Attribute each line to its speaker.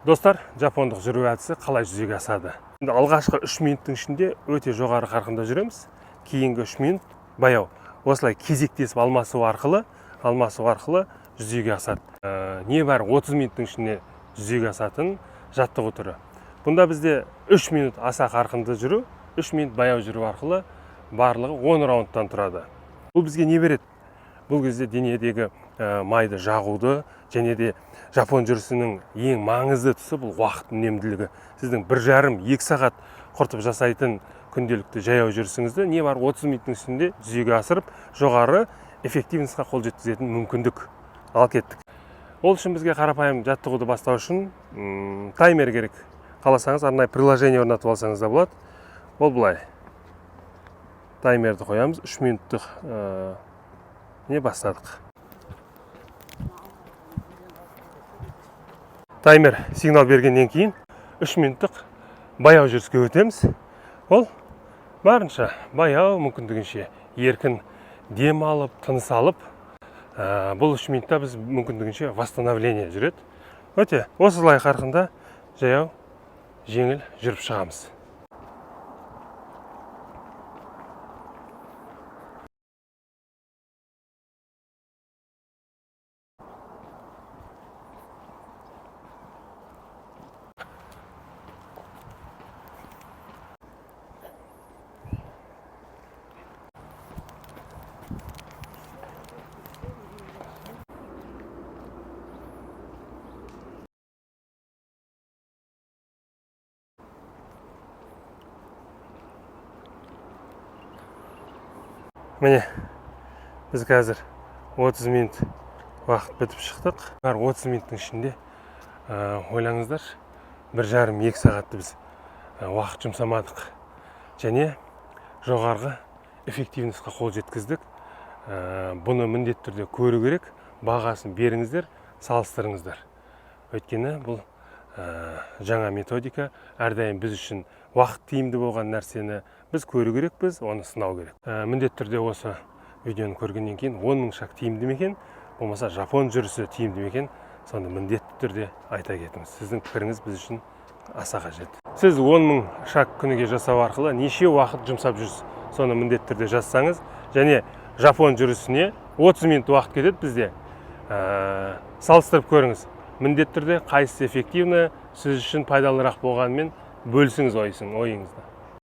Speaker 1: Достар, жапондық жүру әдісі қалай жүзеге асады? Енді алғашқы 3 минуттың ішінде өте жоғары қарқында жүреміз. Кейінгі 3 минут баяу. Осылай кезектесіп алмасу арқылы жүзеге асады. Небәрі 30 минуттың ішінде жүзеге асатын жаттығу түрі. Бұнда бізде 3 минут аса қарқынды жүру, 3 минут баяу жүру арқылы барлығы 10 раундтан тұрады. Бұл бізге не береді? Бұл кезде денедегі майды жағуды, және де жапон жүрісінің ең маңызды тұсы бұл уақыт үнемділігі. Сіздің 1,5-2 сағат құртып жасайтын күнделікті жаяу жүрісіңізді не бар 30 минуттың ішінде жүзеге асырып, жоғары эффективностьқа қол жеткізетін мүмкіндік алып кеттік. Ол үшін бізге қарапайым жаттығуды бастау үшін таймер керек. Қаласаңыз, арнайы приложение орнатып алсаңыз да болады. Ол былай. Таймерді қоямыз, 3 минуттық бастадық. Таймер сигнал бергеннен кейін 3 минуттық баяу жүріске өтеміз. Ол барынша баяу, мүмкіндігінше еркін дем алып, тыныс алып, бұл 3 минутта біз мүмкіндігінше восстановление жүреді. Өте осылай қарқында жаяу, жеңіл жүріп шығамыз. Міне, біз қазір 30 минут уақыт бітіп шықтық. 30 минуттың ішінде ойлаңыздар, 1,5-2 сағатты біз уақыт жұмсамадық. Және жоғарғы эффективностьқа қол жеткіздік. Бұны міндетті түрде көру керек, бағасын беріңіздер, салыстырыңыздар. Өйткені бұл жаңа методика, әрдайым біз үшін уақыт тиімді болған нәрсені біз көру керекпіз, оны сынау керек. Міндетті түрде осы видеоны көргеннен кейін 10.000 шаг тиімді мекен, болмаса жапон жүрісі тиімді мекен, сонда міндетті түрде айта кетіңіз. Сіздің пікіріңіз біз үшін аса қажет. Сіз 10.000 шаг күніге жасау арқылы неше уақыт жұмсап жүрсіз, соны міндетті түрде жазсаңыз, және жапон жүрісіне 30 минут уақыт кетеді бізде. Салыстырып көріңіз. Міндетті түрде қайсысы эффективні, сіз үшін пайдалырақ болғанымен бөлісіңіз ойыңызды.